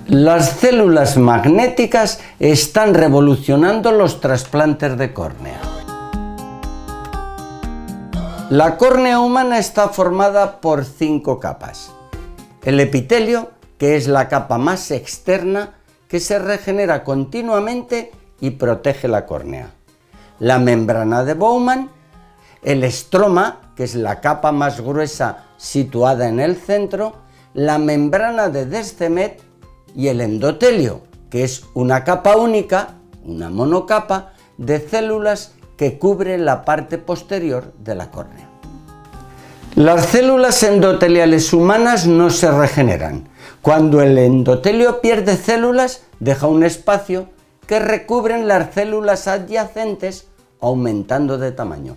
Las células magnéticas están revolucionando los trasplantes de córnea. La córnea humana está formada por 5 capas. El epitelio, que es la capa más externa, que se regenera continuamente y protege la córnea. La membrana de Bowman, el estroma, que es la capa más gruesa situada en el centro, la membrana de Descemet y el endotelio, que es una capa única, una monocapa, de células que cubre la parte posterior de la córnea. Las células endoteliales humanas no se regeneran. Cuando el endotelio pierde células, deja un espacio que recubren las células adyacentes, aumentando de tamaño.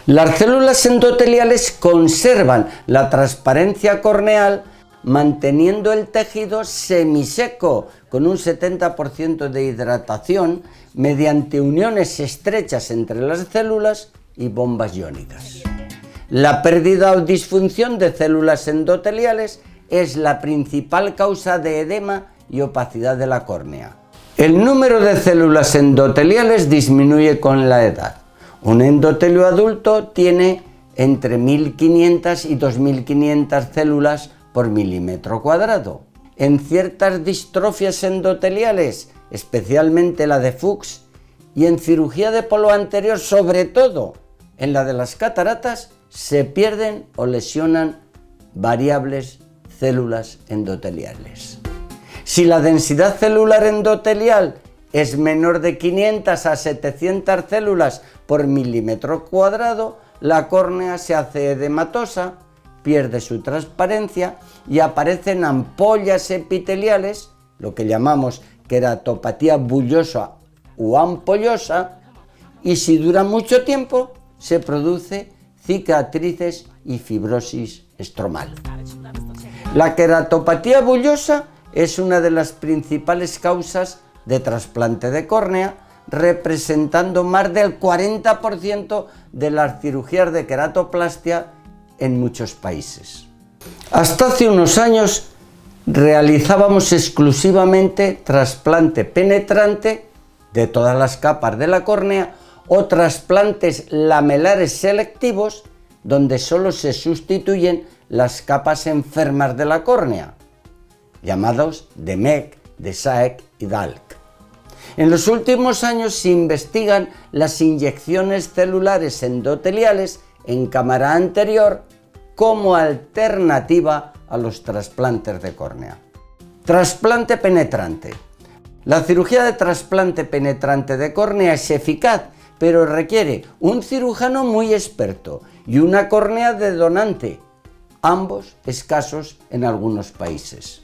Las células endoteliales conservan la transparencia corneal, manteniendo el tejido semiseco con un 70% de hidratación mediante uniones estrechas entre las células y bombas iónicas. La pérdida o disfunción de células endoteliales es la principal causa de edema y opacidad de la córnea. El número de células endoteliales disminuye con la edad. Un endotelio adulto tiene entre 1500 y 2500 células por milímetro cuadrado. En ciertas distrofias endoteliales, especialmente la de Fuchs, y en cirugía de polo anterior, sobre todo en la de las cataratas, se pierden o lesionan variables células endoteliales. Si la densidad celular endotelial es menor de 500 a 700 células por milímetro cuadrado, la córnea se hace edematosa, pierde su transparencia y aparecen ampollas epiteliales, lo que llamamos queratopatía bullosa o ampollosa, y si dura mucho tiempo se produce cicatrices y fibrosis estromal. La queratopatía bullosa es una de las principales causas de trasplante de córnea, representando más del 40% de las cirugías de queratoplastia en muchos países. Hasta hace unos años realizábamos exclusivamente trasplante penetrante de todas las capas de la córnea o trasplantes lamelares selectivos, donde solo se sustituyen las capas enfermas de la córnea, llamados de Meck, de Saek y Dalk. En los últimos años se investigan las inyecciones celulares endoteliales en cámara anterior como alternativa a los trasplantes de córnea. Trasplante penetrante. La cirugía de trasplante penetrante de córnea es eficaz, pero requiere un cirujano muy experto y una córnea de donante, ambos escasos en algunos países.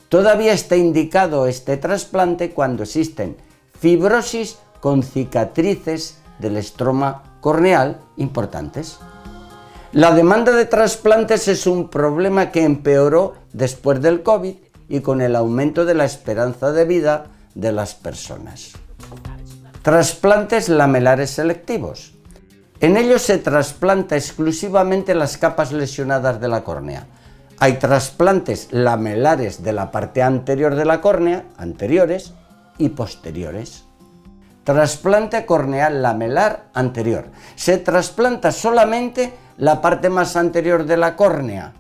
Todavía está indicado este trasplante cuando existen fibrosis con cicatrices del estroma corneal importantes. La demanda de trasplantes es un problema que empeoró después del COVID y con el aumento de la esperanza de vida de las personas. Trasplantes lamelares selectivos. En ellos se trasplanta exclusivamente las capas lesionadas de la córnea. Hay trasplantes lamelares de la parte anterior de la córnea, anteriores y posteriores. Trasplante corneal lamelar anterior. Se trasplanta solamente la parte más anterior de la córnea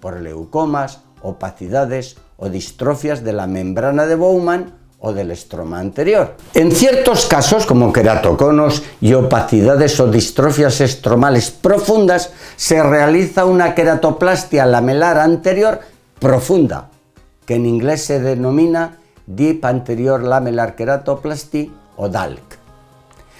por leucomas, opacidades o distrofias de la membrana de Bowman o del estroma anterior. En ciertos casos, como queratoconos y opacidades o distrofias estromales profundas, se realiza una queratoplastia lamelar anterior profunda, que en inglés se denomina Deep Anterior Lamellar Keratoplasty o DALK.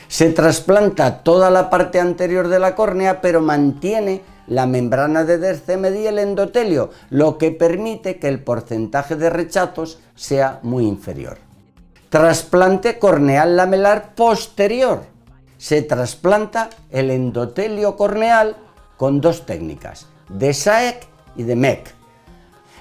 Se trasplanta toda la parte anterior de la córnea, pero mantiene la membrana de Descemet y el endotelio, lo que permite que el porcentaje de rechazos sea muy inferior. Trasplante corneal lamelar posterior. Se trasplanta el endotelio corneal con 2 técnicas, de Saek y de Meck.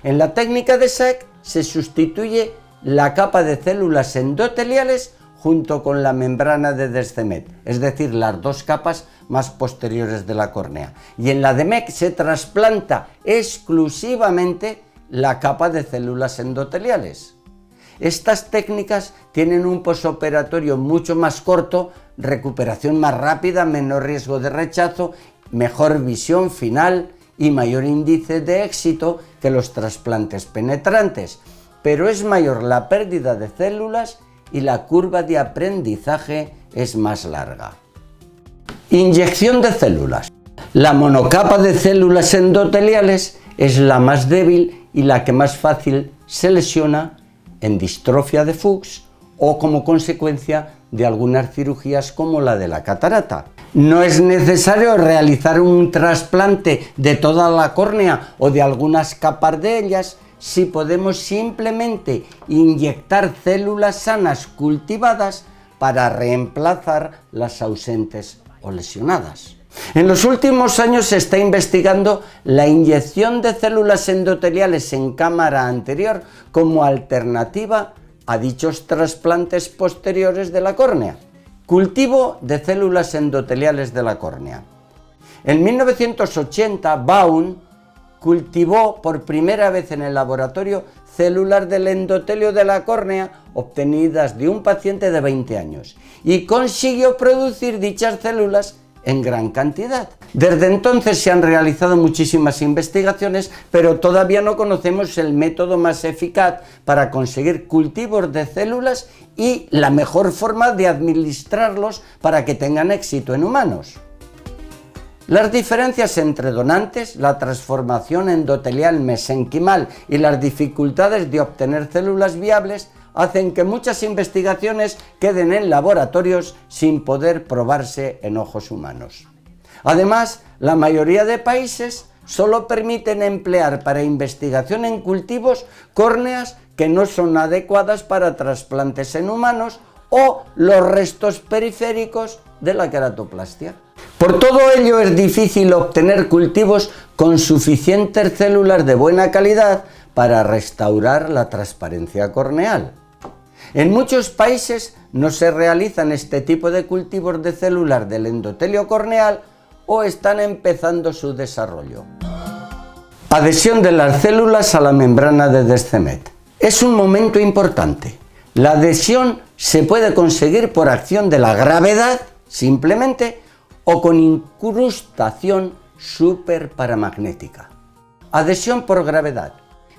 En la técnica de Saek se sustituye la capa de células endoteliales junto con la membrana de Descemet, es decir, las 2 capas más posteriores de la córnea. Y en la de Meck se trasplanta exclusivamente la capa de células endoteliales. Estas técnicas tienen un posoperatorio mucho más corto, recuperación más rápida, menor riesgo de rechazo, mejor visión final y mayor índice de éxito que los trasplantes penetrantes, pero es mayor la pérdida de células y la curva de aprendizaje es más larga. Inyección de células. La monocapa de células endoteliales es la más débil y la que más fácil se lesiona en distrofia de Fuchs o como consecuencia de algunas cirugías como la de la catarata. No es necesario realizar un trasplante de toda la córnea o de algunas capas de ellas si podemos simplemente inyectar células sanas cultivadas para reemplazar las ausentes o lesionadas. En los últimos años se está investigando la inyección de células endoteliales en cámara anterior como alternativa a dichos trasplantes posteriores de la córnea. Cultivo de células endoteliales de la córnea. En 1980, Baum cultivó por primera vez en el laboratorio células del endotelio de la córnea obtenidas de un paciente de 20 años y consiguió producir dichas células en gran cantidad. Desde entonces se han realizado muchísimas investigaciones, pero todavía no conocemos el método más eficaz para conseguir cultivos de células y la mejor forma de administrarlos para que tengan éxito en humanos. Las diferencias entre donantes, la transformación endotelial mesenquimal y las dificultades de obtener células viables hacen que muchas investigaciones queden en laboratorios sin poder probarse en ojos humanos. Además, la mayoría de países solo permiten emplear para investigación en cultivos córneas que no son adecuadas para trasplantes en humanos o los restos periféricos de la queratoplastia. Por todo ello es difícil obtener cultivos con suficientes células de buena calidad para restaurar la transparencia corneal. En muchos países no se realizan este tipo de cultivos de células del endotelio corneal o están empezando su desarrollo. Adhesión de las células a la membrana de Descemet. Es un momento importante. La adhesión se puede conseguir por acción de la gravedad, simplemente, o con incrustación superparamagnética. Adhesión por gravedad.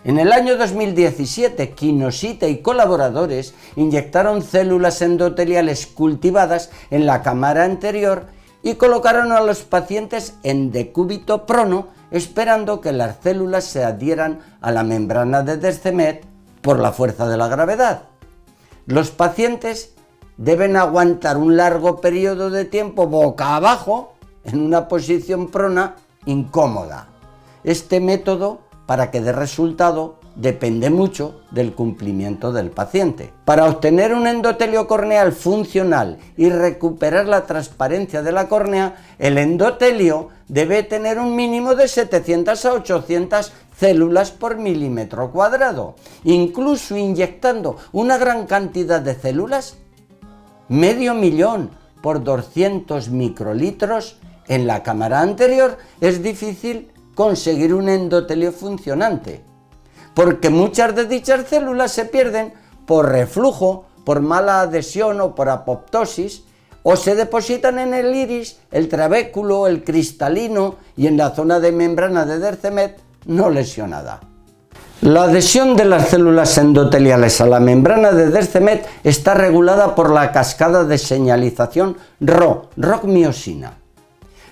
En el año 2017, Kinoshita y colaboradores inyectaron células endoteliales cultivadas en la cámara anterior y colocaron a los pacientes en decúbito prono, esperando que las células se adhieran a la membrana de Descemet por la fuerza de la gravedad. Los pacientes deben aguantar un largo periodo de tiempo boca abajo en una posición prona incómoda. Este método, para que dé resultado, depende mucho del cumplimiento del paciente. Para obtener un endotelio corneal funcional y recuperar la transparencia de la córnea, el endotelio debe tener un mínimo de 700 a 800 células por milímetro cuadrado. Incluso inyectando una gran cantidad de células, 500.000 por 200 microlitros en la cámara anterior, es difícil conseguir un endotelio funcionante, porque muchas de dichas células se pierden por reflujo, por mala adhesión o por apoptosis, o se depositan en el iris, el trabéculo, el cristalino y en la zona de membrana de Descemet no lesionada. La adhesión de las células endoteliales a la membrana de Descemet está regulada por la cascada de señalización ROC-miosina.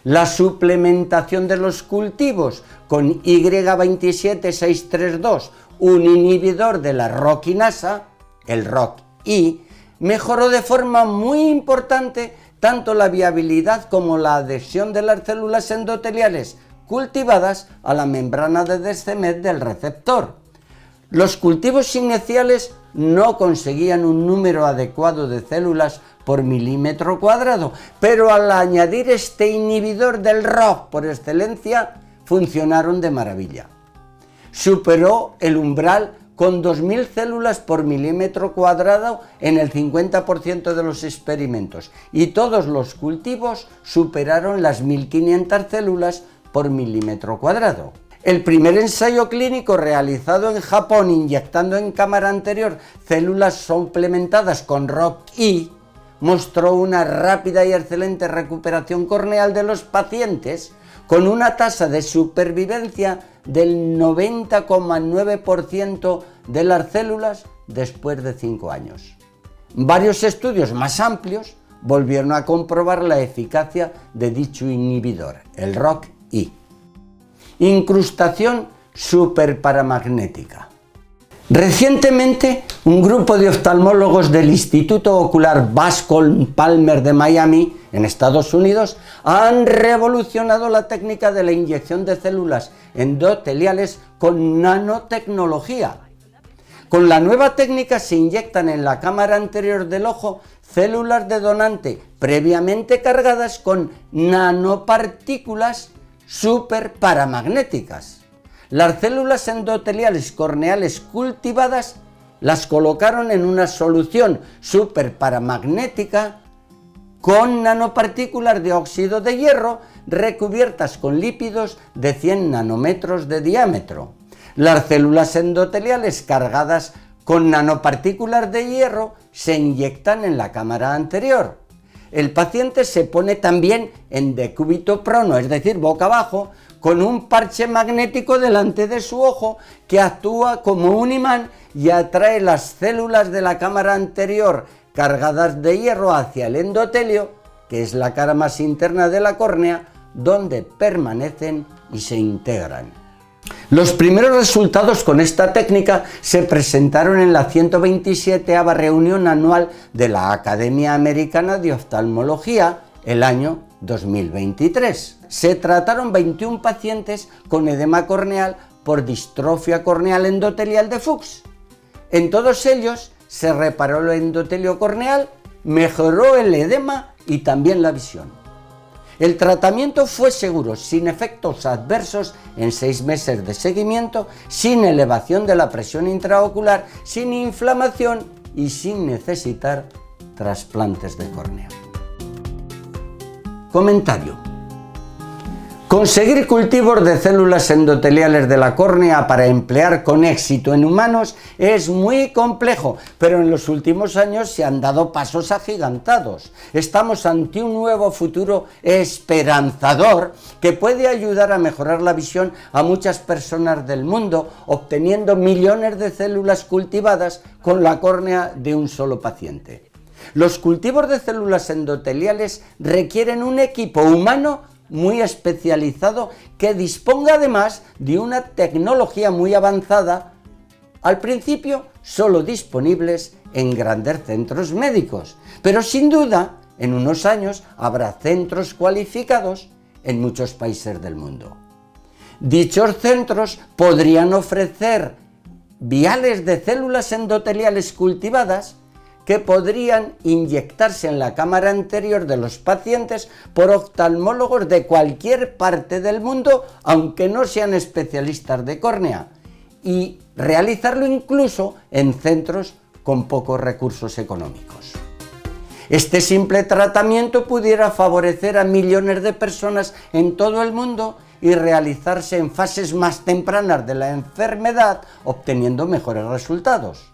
La suplementación de los cultivos con Y27632, un inhibidor de la ROC-kinasa, el ROC-I, mejoró de forma muy importante tanto la viabilidad como la adhesión de las células endoteliales cultivadas a la membrana de Descemet del receptor. Los cultivos iniciales no conseguían un número adecuado de células por milímetro cuadrado, pero al añadir este inhibidor del ROC por excelencia, funcionaron de maravilla. Superó el umbral con 2.000 células por milímetro cuadrado en el 50% de los experimentos, y todos los cultivos superaron las 1.500 células por milímetro cuadrado. El primer ensayo clínico realizado en Japón inyectando en cámara anterior células suplementadas con ROCK-I mostró una rápida y excelente recuperación corneal de los pacientes con una tasa de supervivencia del 90,9% de las células después de 5 años. Varios estudios más amplios volvieron a comprobar la eficacia de dicho inhibidor, el ROCK-I. Incrustación superparamagnética. Recientemente, un grupo de oftalmólogos del Instituto Ocular Bascom Palmer de Miami, en Estados Unidos, han revolucionado la técnica de la inyección de células endoteliales con nanotecnología. Con la nueva técnica se inyectan en la cámara anterior del ojo células de donante previamente cargadas con nanopartículas superparamagnéticas. Las células endoteliales corneales cultivadas las colocaron en una solución superparamagnética con nanopartículas de óxido de hierro recubiertas con lípidos de 100 nanómetros de diámetro. Las células endoteliales cargadas con nanopartículas de hierro se inyectan en la cámara anterior. El paciente se pone también en decúbito prono, es decir, boca abajo, con un parche magnético delante de su ojo que actúa como un imán y atrae las células de la cámara anterior cargadas de hierro hacia el endotelio, que es la cara más interna de la córnea, donde permanecen y se integran. Los primeros resultados con esta técnica se presentaron en la 127ª reunión anual de la Academia Americana de Oftalmología el año 2023. Se trataron 21 pacientes con edema corneal por distrofia corneal endotelial de Fuchs. En todos ellos se reparó el endotelio corneal, mejoró el edema y también la visión. El tratamiento fue seguro, sin efectos adversos en 6 meses de seguimiento, sin elevación de la presión intraocular, sin inflamación y sin necesitar trasplantes de córnea. Comentario. Conseguir cultivos de células endoteliales de la córnea para emplear con éxito en humanos es muy complejo, pero en los últimos años se han dado pasos agigantados. Estamos ante un nuevo futuro esperanzador que puede ayudar a mejorar la visión a muchas personas del mundo, obteniendo millones de células cultivadas con la córnea de un solo paciente. Los cultivos de células endoteliales requieren un equipo humano muy especializado que disponga además de una tecnología muy avanzada, al principio solo disponibles en grandes centros médicos, pero sin duda en unos años habrá centros cualificados en muchos países del mundo. Dichos centros podrían ofrecer viales de células endoteliales cultivadas que podrían inyectarse en la cámara anterior de los pacientes por oftalmólogos de cualquier parte del mundo, aunque no sean especialistas de córnea, y realizarlo incluso en centros con pocos recursos económicos. Este simple tratamiento pudiera favorecer a millones de personas en todo el mundo y realizarse en fases más tempranas de la enfermedad, obteniendo mejores resultados.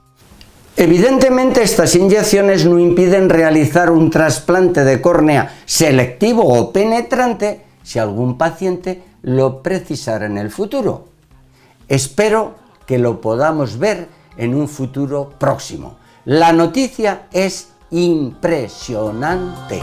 Evidentemente, estas inyecciones no impiden realizar un trasplante de córnea selectivo o penetrante si algún paciente lo precisara en el futuro. Espero que lo podamos ver en un futuro próximo. La noticia es impresionante.